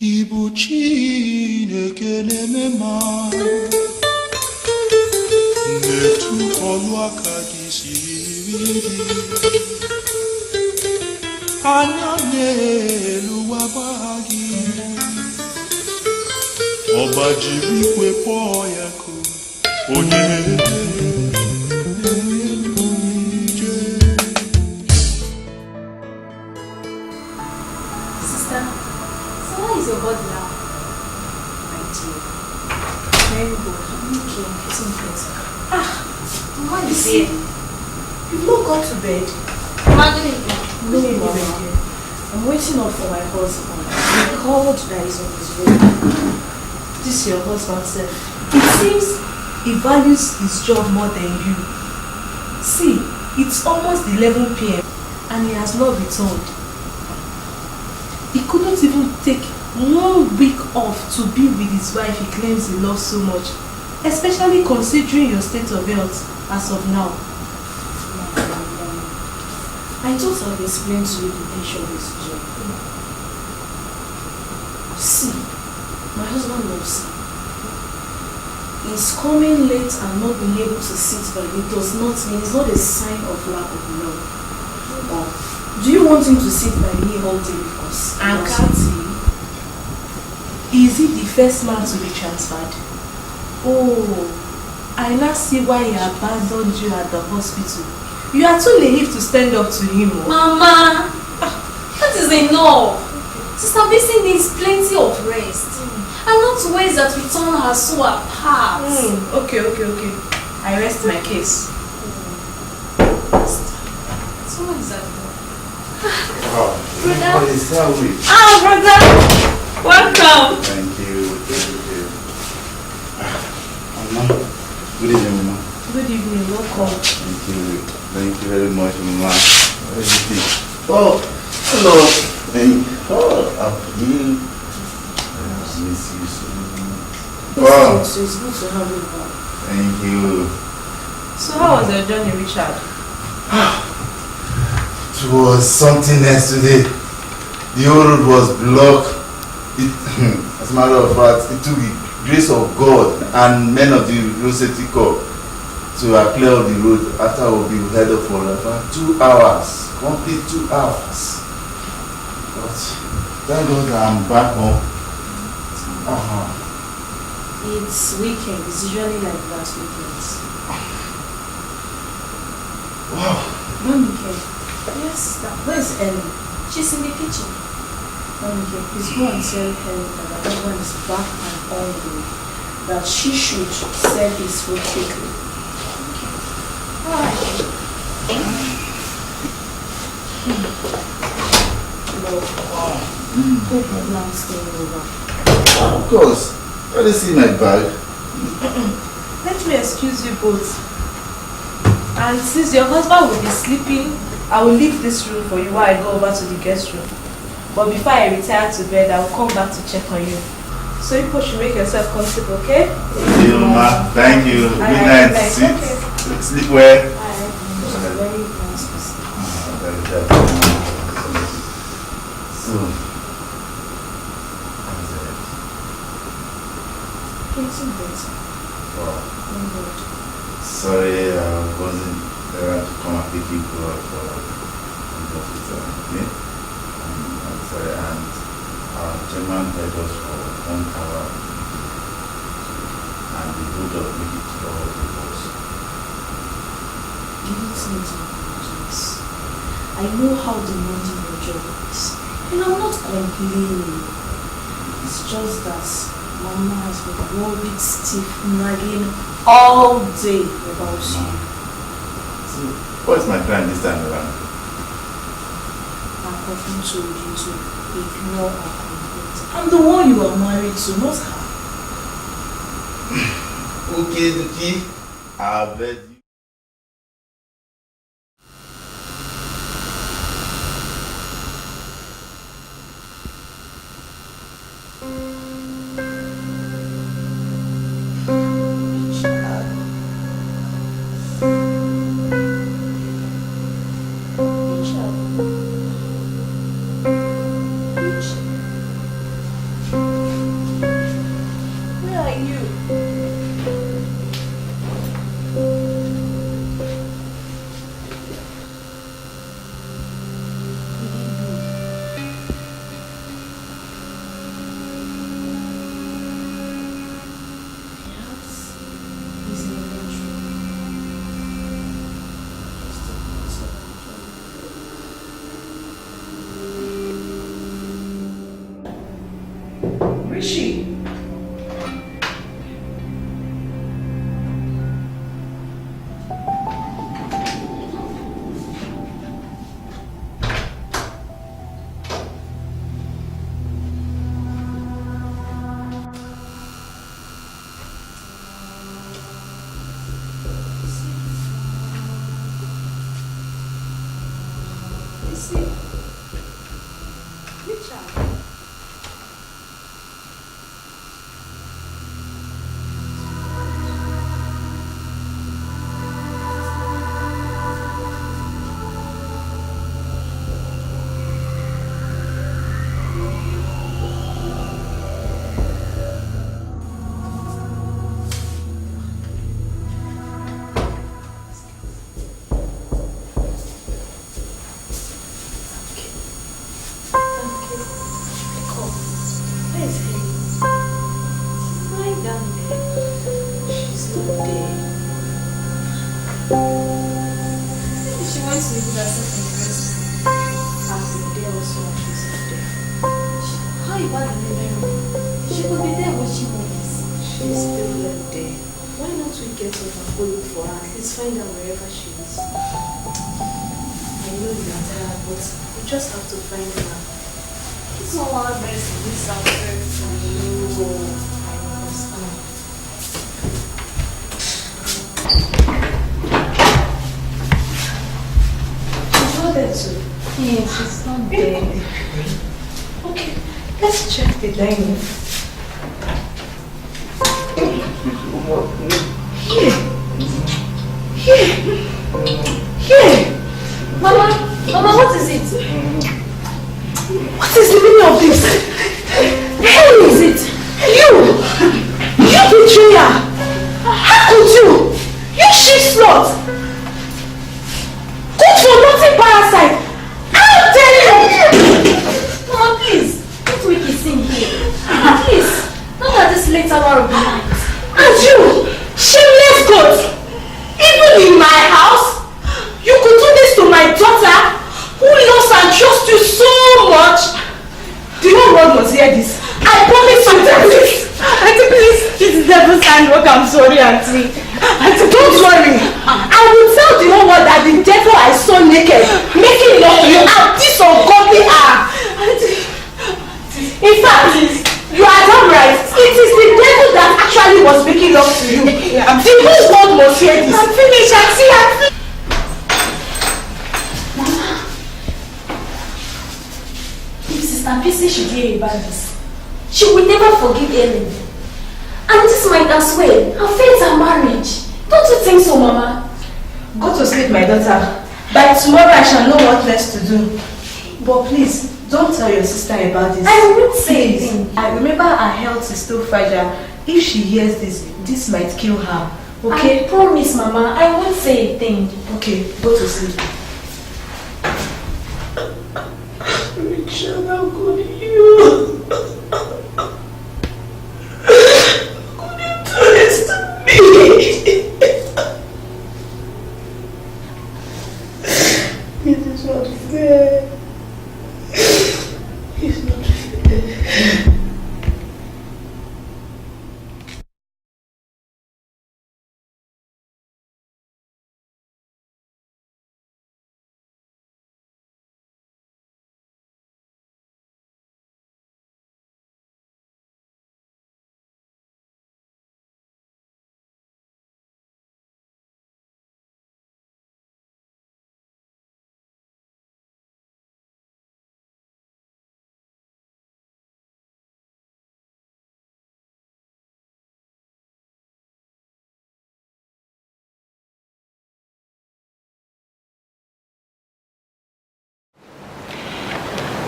Ibuchi nekele ma netu kolwa kadisi anyane luwabagi obajiri kwepo yako onye. Your body now, my dear. Very good. Okay, getting better. What is it? You've not gone to bed. No, Mama. I'm waiting up for my husband. He called that he's on his way. This is your husband, sir. It seems he values his job more than you. See, it's almost 11 p.m. and he has not returned. He couldn't even take 1 week off to be with his wife he claims he loves so much, especially considering your state of health as of now. I thought I've explained to you the nature of this job. See, my husband loves you. He's coming late and not being able to sit by me does not mean it's not a sign of lack of love. Do you want him to sit by me all day with us? And can't. Is he the first man to be transferred? Oh, I now see why he abandoned you at the hospital. You are too naive to stand up to him. Mama, that is enough. Sister Bisi needs plenty of rest. And not ways that we turn her so apart. Okay. I rest my case. So what is that? Brother. What is that with? Brother. Welcome. Thank you. Mama. Good evening, Mama. Good evening. Welcome. Thank you very much, Mama. Oh, hello. How are you? I miss you so much. Wow. It's good to have you back. Thank you. So how was your journey, Richard? It was something else today. The whole road was blocked. As a matter of fact, it took the grace of God and men of the road safety corps to clear the road after we head up for about 2 hours, complete 2 hours. But thank God I'm back home. It's weekend. It's usually like that weekends. Wow. Mommy, yes, where's Helen? She's in the kitchen. Mommy, please go and tell Helen that her husband is back and on the way. That she should serve his food quickly. Alright. Hope you're not staying over. Of course. Let me see my bag. Let me excuse you both. And since your husband will be sleeping, I will leave this room for you while I go over to the guest room. But before I retire to bed, I will come back to check on you. So you should make yourself comfortable, okay? Thank you, Mama. Thank you. Good night. Sleep well. Very nice person. So, wow. Sorry, I wasn't there to come and pick you up from the hospital. Okay? I'm sorry, and our chairman held us for 1 hour, and the hold up made it all the worse. You don't need to apologize. I know how demanding your job is. And I'm not complaining. It's just that Mama has been one big stiff nagging all day about you. So, what's my plan this time around? I've often told you to ignore her complaints. I'm the one you are married to, not her. Okay, I'll bet you. If she hears this might kill her. Okay? I promise, Mama. I won't say a thing. Okay, go to sleep. Richard, how could you? How could you do this to me? It is not fair. It's not fair.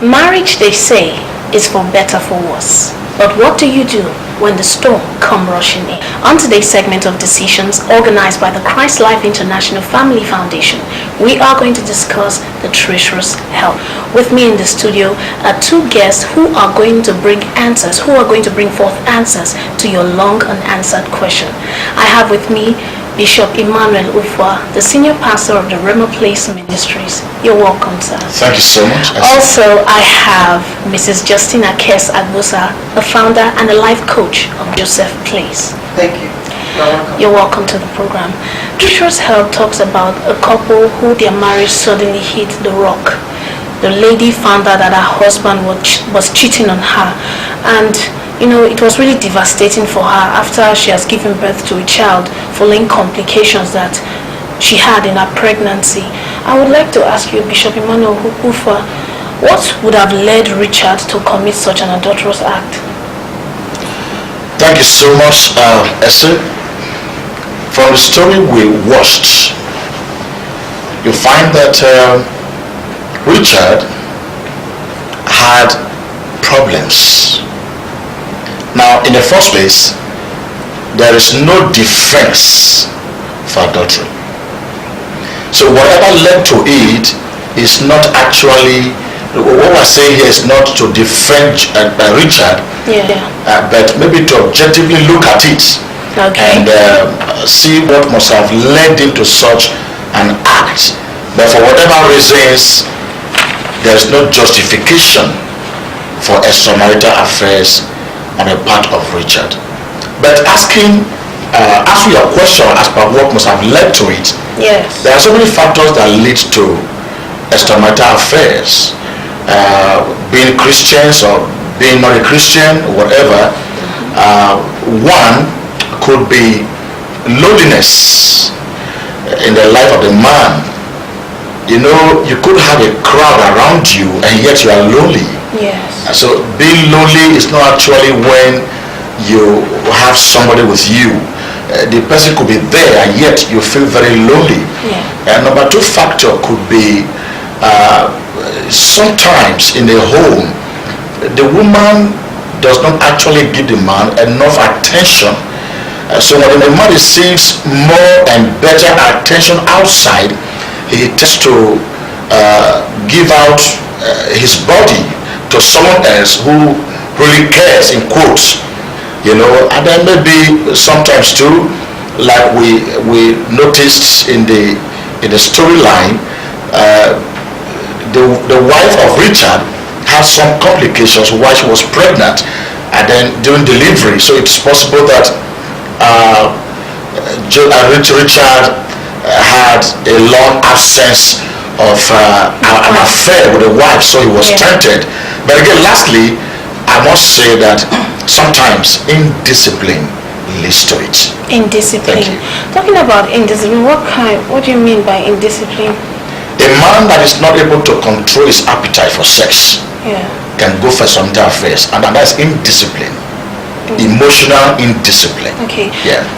Marriage, they say, is for better for worse. But what do you do when the storm come rushing in? On today's segment of Decisions, organized by the Christ Life International Family Foundation, we are going to discuss the treacherous help. With me in the studio are two guests who are going to bring forth answers to your long unanswered question. I have with me Bishop Emmanuel Ufwa, the senior pastor of the Rema Place Ministries. You're welcome, sir. Thank you so much. Also, I have Mrs. Justina Kes Agbosa, the founder and a life coach of Joseph Place. Thank you. You're welcome to the program. Treacherous Help talks about a couple who their marriage suddenly hit the rock. The lady found out that her husband was cheating on her, and it was really devastating for her after she has given birth to a child following complications that she had in her pregnancy. I would like to ask you, Bishop Emmanuel Ufwa, What would have led Richard to commit such an adulterous act? Thank you so much, Esther. From the story we watched, you find that Richard had problems. Now, in the first place, there is no defense for adultery. So whatever led to it is not actually, what we're saying here is not to defend Richard, but maybe to objectively look at it and see what must have led him to such an act. But for whatever reasons, there is no justification for extramarital affairs on the part of Richard. But asking your question as per what must have led to it, there are so many factors that lead to extramarital affairs. Being Christians or being not a Christian, whatever. One could be loneliness in the life of the man. You know, you could have a crowd around you and yet you are lonely. So being lonely is not actually when you have somebody with you. The person could be there and yet you feel very lonely. And number two factor could be sometimes in the home, the woman does not actually give the man enough attention. So when the man receives more and better attention outside, he tends to give out his body to someone else who really cares, in quotes. You know, and then maybe sometimes too, like we noticed in the storyline, the wife of Richard had some complications while she was pregnant and then during delivery. So it's possible that Richard had a long absence of an affair with a wife, so he was tempted. But again, lastly, I must say that sometimes indiscipline leads to it. Indiscipline. Talking about indiscipline, what do you mean by indiscipline? A man that is not able to control his appetite for sex can go for some affairs, and that's indiscipline. Emotional indiscipline.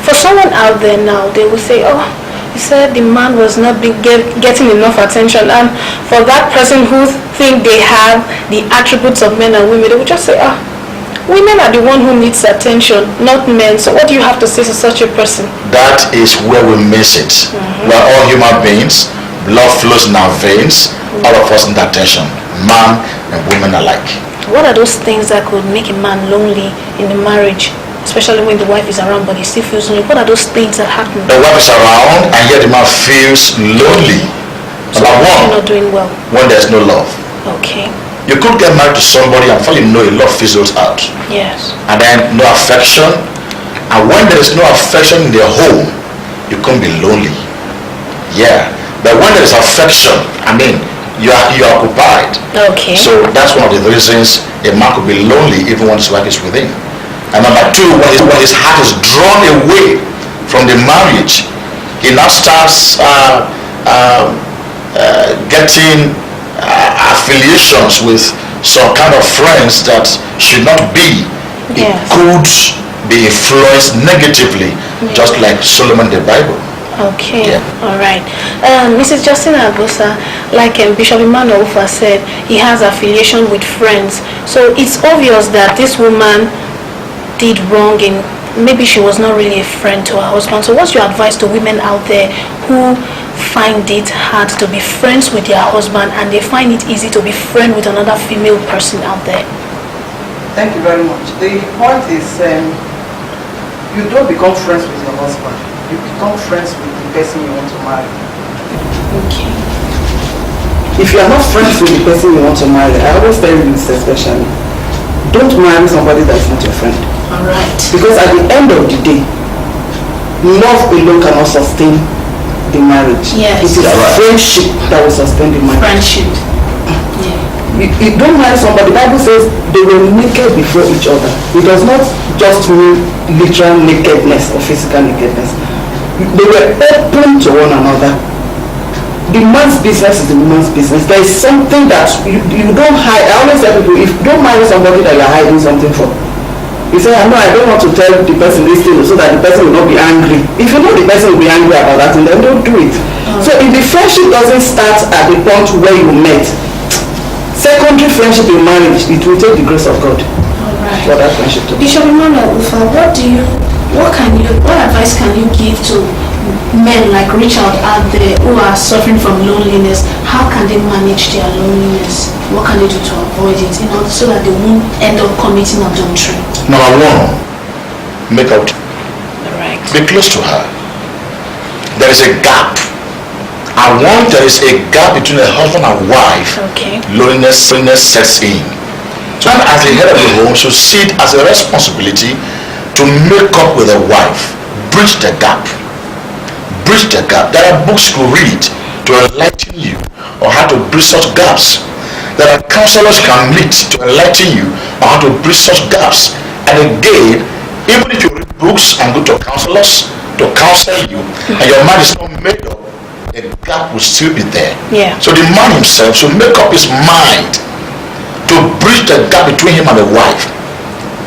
For someone out there now, they will say, oh, he said the man was not getting enough attention, and for that person who think they have the attributes of men and women, they will just say, women are the one who needs attention, not men. So what do you have to say to such a person? That is where we miss it. We are all human beings. Blood flows in our veins. All of us need attention, man and women alike. What are those things that could make a man lonely in the marriage, especially when the wife is around but he still feels lonely? What are those things that happen? The wife is around and yet the man feels lonely. Number one, not doing well. When there's no love. You could get married to somebody and before you know, love fizzles out. And then no affection. And when there is no affection in the home, you can't be lonely. But when there is affection, I mean, you are occupied. So that's one of the reasons a man could be lonely even when his wife is with him. And number two, when his heart is drawn away from the marriage, he now starts getting affiliations with some kind of friends that should not be. It could be influenced negatively, just like Solomon in the Bible. Alright. Mrs. Justina Agosa, like Bishop Emmanuel Ufa said, he has affiliation with friends. So it's obvious that this woman did wrong in maybe she was not really a friend to her husband. So what's your advice to women out there who find it hard to be friends with their husband and they find it easy to be friend with another female person out there? Thank you very much. The point is you don't become friends with your husband. You become friends with the person you want to marry. If you are not friends with the person you want to marry, I always tell you this especially, don't marry somebody that is not your friend. Because at the end of the day, love alone cannot sustain the marriage. It is friendship that will sustain the marriage. You don't marry somebody. The Bible says they were naked before each other. It does not just mean literal nakedness or physical nakedness. They were open to one another. the man's business is the woman's business. There is something that you don't hide. I always tell people, if you don't marry somebody that you're hiding something from, you say, I don't want to tell the person this thing so that the person will not be angry. If you know the person will be angry about that, then don't do it. So if the friendship doesn't start at the point where you met, secondary friendship in marriage, it will take the grace of God for that friendship to be. Bishop Emmanuel Ufa, what advice can you give to men like Richard out there who are suffering from loneliness? How can they manage their loneliness? What can they do to avoid it in order so that they won't end up committing adultery? Number one, make out. Right. Be close to her. There is a gap. And once there is a gap between a husband and wife, loneliness sets in. So as the head of the home should see it as a responsibility to make up with a wife, bridge the gap. Bridge the gap. There are books you read to enlighten you on how to bridge such gaps. There are counselors you can meet to enlighten you on how to bridge such gaps. And again, even if you read books and go to counselors to counsel you, and your mind is not made up, the gap will still be there. Yeah. So the man himself should make up his mind to bridge the gap between him and the wife.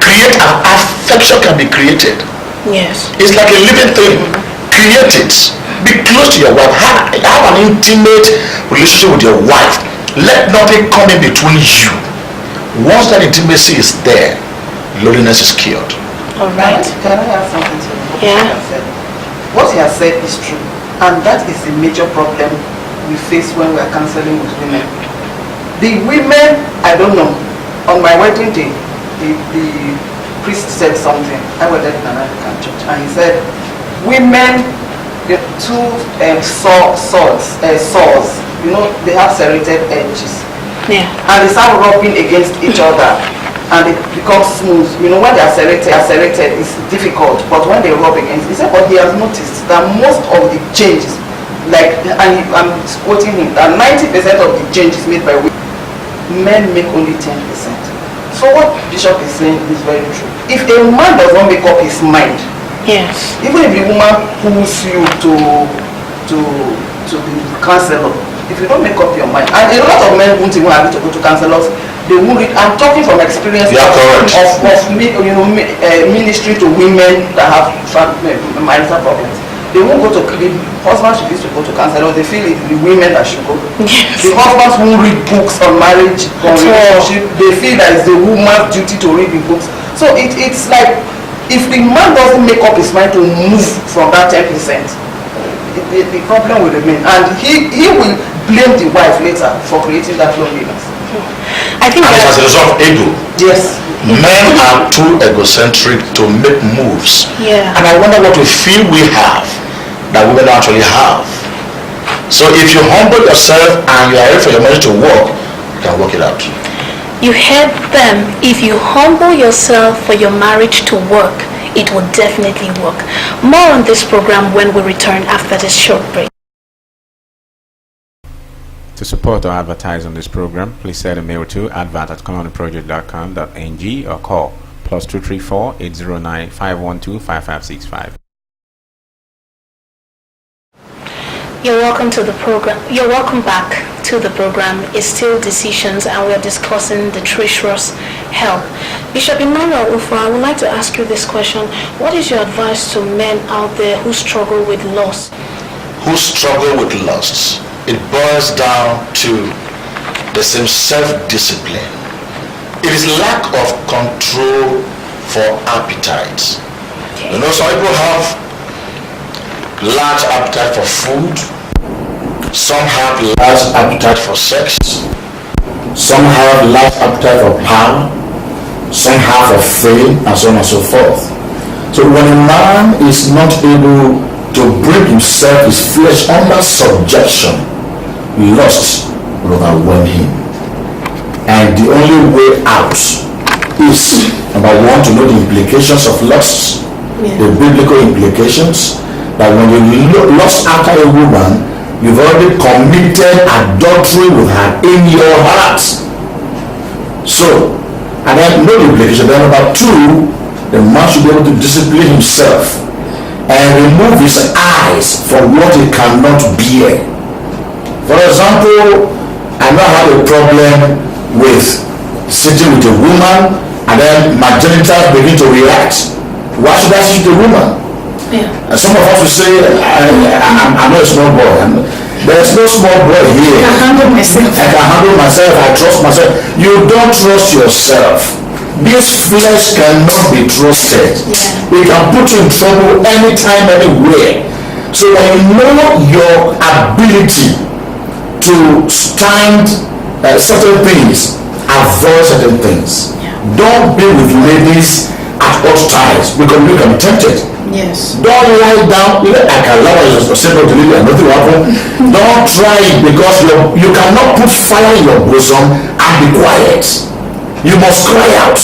Create an affection can be created. Yes. It's like a living thing. Create it. Be close to your wife. Have an intimate relationship with your wife. Let nothing come in between you. Once that intimacy is there, loneliness is cured. All right. Can I have something to Yeah. What he has said is true, and that is a major problem we face when we are counseling with women. The women, I don't know, on my wedding day, the priest said something. I was in an African church, and he said, women, the two swords, they have serrated edges. Yeah. And they start rubbing against each other, and it becomes smooth. When they are serrated, it's difficult, but when they rub against, he said, but he has noticed that most of the changes, I'm quoting him, that 90% of the changes made by women, men make only 10%. So what Bishop is saying is very true. If a man does not make up his mind, yes, even if the woman pulls you to the counselor, if you don't make up your mind, and a lot of men won't even have to go to counselors, they won't read. I'm talking from experience of ministry to women that have marital problems. They won't go to, the husbands refuse to go to counselors. They feel it's the women that should go. yes. The husbands won't read books on marriage, on relationship. They feel that it's the woman's duty to read the books. So it's like, if the man doesn't make up his mind to move from that 10%, the problem will remain, and he will blame the wife later for creating that loneliness. I think as a result of ego. Yes. Men are too egocentric to make moves. Yeah. And I wonder what we feel we have that women actually have. So if you humble yourself and you are ready for your marriage to work, you can work it out. You heard them. If you humble yourself for your marriage to work, it will definitely work. More on this program when we return after this short break. To support or advertise on this program, please send a mail to advert@ColonyProject.com.ng or call +234 809 512 5565. You're welcome to the program. You're welcome back to the program. It's still decisions, and we're discussing the treacherous help. Bishop Emmanuel Ufa, I would like to ask you this question: what is your advice to men out there who struggle with lust? Who struggle with lusts? It boils down to the same self-discipline. It is lack of control for appetites. Okay. Some people have large appetite for food. Some have large appetite for sex. Some have large appetite for power. Some have for fame, and so on and so forth. So when a man is not able to bring himself, his flesh under subjection, lust will overwhelm him. And the only way out is, number one, to know the implications of lust, the biblical implications, that when you lust after a woman, you've already committed adultery with her in your heart. So, and then know the implication. Then number two, the man should be able to discipline himself and remove his eyes from what he cannot bear. For example, I now have a problem with sitting with a woman and then my genitals begin to react. Why should I sit with a woman? Yeah. And some of us will say, I'm not a small boy. There's no small boy here. I can handle myself. I can handle myself. I trust myself. You don't trust yourself. This flesh cannot be trusted. Yeah. It can put you in trouble anytime, anywhere. So when you know your ability to stand certain things, avoid certain things. Yeah. Don't be with ladies at all times because you can be tempted. Yes. Don't lie down. I can lie down for simple to leave and nothing will happen. Don't try it because you cannot put fire in your bosom and be quiet. You must cry out.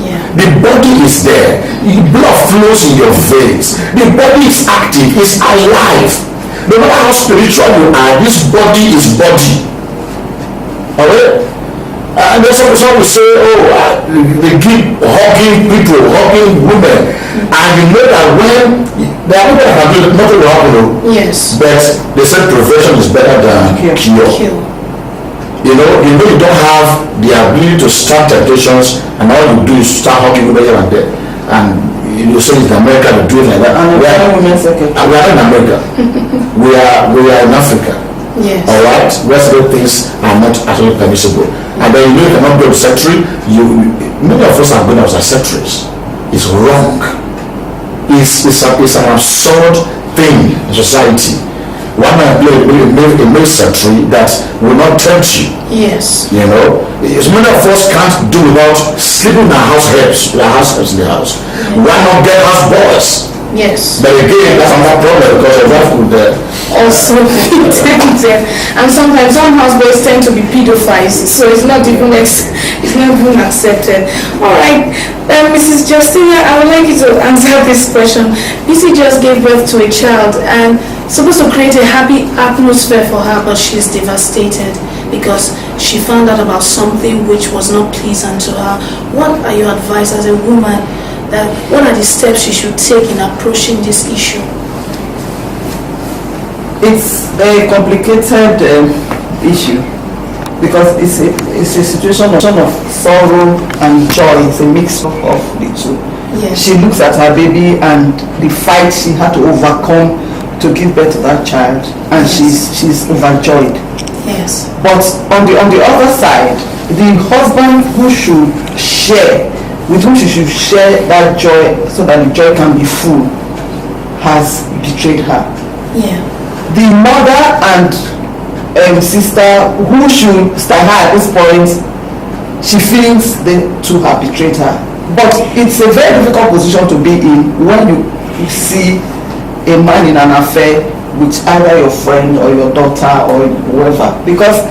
Yeah. The body is there. The blood flows in your veins. The body is active. It's alive. No matter how spiritual you are, this body is body. Alright? And then some will say, they keep hugging people, hugging women. And you know that when there are people that can do it, nothing will happen. Yes. But they said prevention is better than cure. You know you don't have the ability to start temptations, and all you do is start hugging women here and there. And you say in America to do it like that. And we are not in America. we are in Africa. Yes. All right, where certain things are not actually permissible, and then you cannot go to secretary. Many of us are going out as secretaries. It's wrong. It's an absurd thing in society. One man play a male secretary that will not tempt you. Yes. You know, many of us can't do without sleeping in our house helps. Our house helps in the house. Why not get house boys? Yes. But again, that's another problem because your wife could also be tempted, and sometimes some houseboys tend to be pedophiles, so it's not even accepted. All right, Mrs. Justina, I would like you to answer this question. Bisi just gave birth to a child and supposed to create a happy atmosphere for her, but she's devastated because she found out about something which was not pleasant to her. What are your advice as a woman? What are the steps she should take in approaching this issue? It's a complicated issue because it's a situation of sorrow and joy. It's a mix of the two. Yes. She looks at her baby and the fight she had to overcome to give birth to that child, and yes. she's overjoyed. Yes. But on the other side, the husband who should share, with whom she should share that joy so that the joy can be full, has betrayed her. Yeah. The mother and sister who should stand her at this point, she feels they too have betrayed her. But it's a very difficult position to be in when you see a man in an affair with either your friend or your daughter or whoever. Because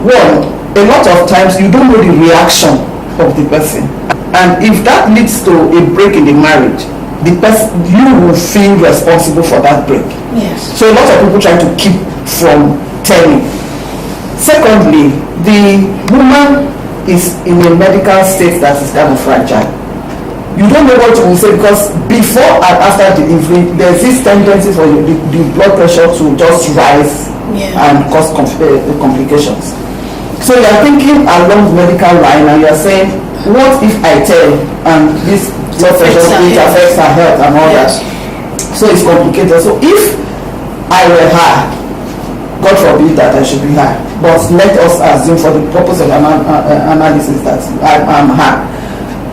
one, a lot of times you don't know the reaction of the person. And if that leads to a break in the marriage, you will feel responsible for that break. Yes. So a lot of people try to keep from telling. Secondly, the woman is in a medical state that is kind of fragile. You don't know what you will say because before and after delivery, there's this tendency for the blood pressure to just rise and cause complications. So you are thinking along the medical line and you are saying, what if I tell and this blood pressure affects her health and all that? So it's complicated. So if I were her, God forbid that I should be her, but let us assume for the purpose of analysis that I'm her.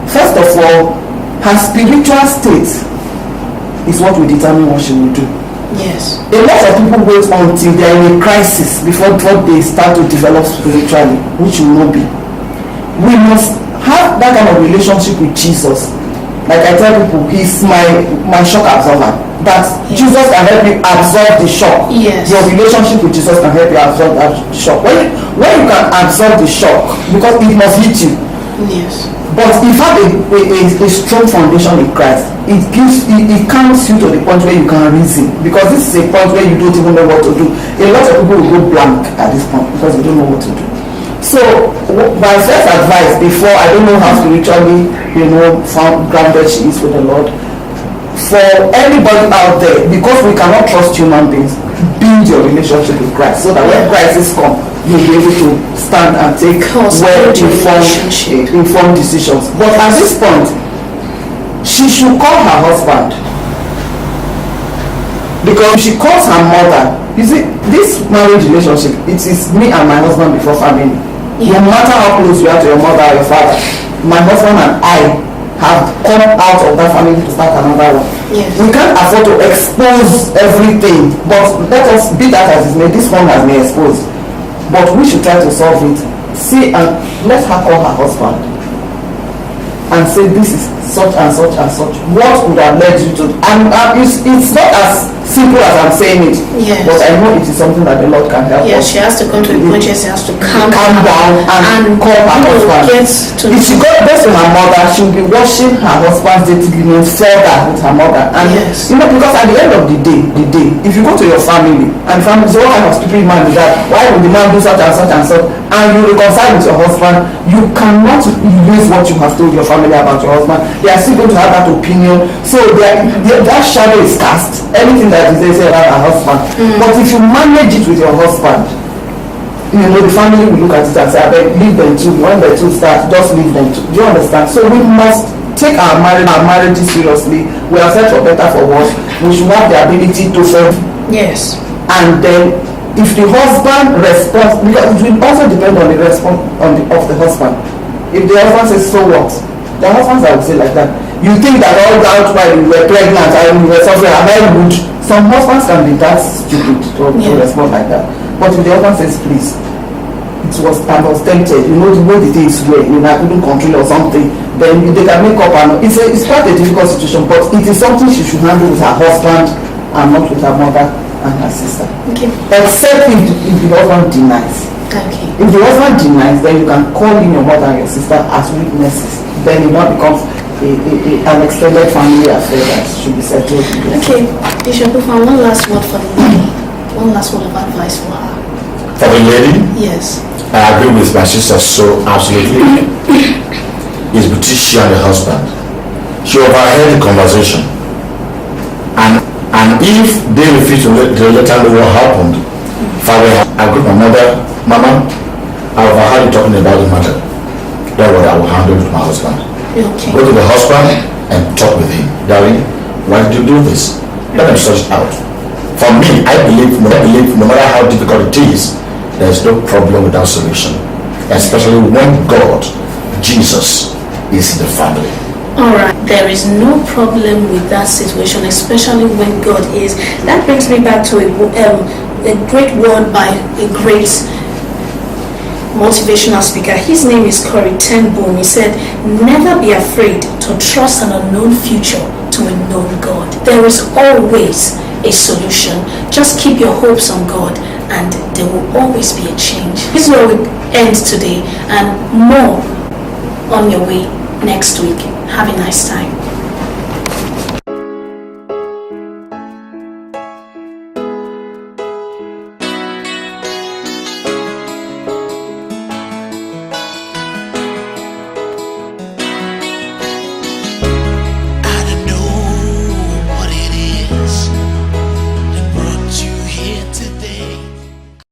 First of all, her spiritual state is what will determine what she will do. Yes. A lot of people wait until they are in a crisis before they start to develop spiritually, which will not be. We must have that kind of relationship with Jesus. Like I tell people, he's my shock absorber. That Jesus can help you absorb the shock. Yes. Your relationship with Jesus can help you absorb that shock. When you can absorb the shock, because it must hit you. Yes. But if you have a strong foundation in Christ, it counts you to the point where you can reason. Because this is a point where you don't even know what to do. A lot of people will go blank at this point because they don't know what to do. So my first advice, before I don't know how spiritually, grounded she is with the Lord, for anybody out there, because we cannot trust human beings, be build your relationship with Christ so that when crisis come, you'll be able to stand and take informed decisions. But at this point, she should call her husband. Because if she calls her mother, you see, this marriage relationship, it is me and my husband before family. No matter how close you are to your mother or your father, my husband and I have come out of that family to start another one. Yes. We can't afford to expose everything, but let us be that as it may. This one has been exposed, but we should try to solve it. See, and let her call her husband and say, this is such and such and such. What would have led you to? And it's not as simple as I'm saying it, yes. But I know it is something that the Lord can help us. She has to come to a point where she has to calm down and call her husband. If she got best to her mother, she will be watching her husband's dating lineage further with her mother. And you know, because at the end of the day, if you go to your family and family say, what kind of stupid man is that? Why would the man do such and such and such? And you reconcile with your husband, you cannot erase what you have told your family about your husband. They are still going to have that opinion. So that shadow is cast. Anything that is there about her husband. But if you manage it with your husband, you know, the family will look at it and say, I beg, leave them too. When the two start, just leave them too. Do you understand? So we must take our marriages seriously. We are set for better, for worse. We should have the ability to serve. Yes. And then if the husband responds, because it will also depend on the response of the husband. If the husband says, so what? The husbands, I would say like that. You think that all that while you were pregnant and you were suffering, am I good? Some husbands can be that stupid to respond like that. But if the husband says, please, I was tempted, you know, the way the things were, you know, I couldn't control or something, then they can make up and it's quite a difficult situation, but it is something she should handle with her husband and not with her mother and her sister. Okay. Except if the husband denies. Okay. If the husband denies, then you can call in your mother and your sister as witnesses. Then it now becomes an extended family affair that should be settled. Okay, Bishop, one last word for the lady. One last word of advice for her. For the lady? Yes. I agree with my sister so absolutely. It's between she and the husband. She overheard the conversation. And if they refuse to let her know what happened, Father, I agree with my mother, Mama, I overheard you talking about the matter. Don't worry, I will handle it with my husband. Okay. Go to the husband and talk with him. Darling, why did you do this? Let them sort it out. For me, I believe no matter how difficult it is, there is no problem without solution. Especially when God, Jesus, is in the family. Alright, there is no problem with that situation, especially when God is. That brings me back to a great word by a great motivational speaker. His name is Corey Ten Boom. He said, never be afraid to trust an unknown future to a known God. There is always a solution. Just keep your hopes on God and there will always be a change. This is where we end today and more on your way next week. Have a nice time.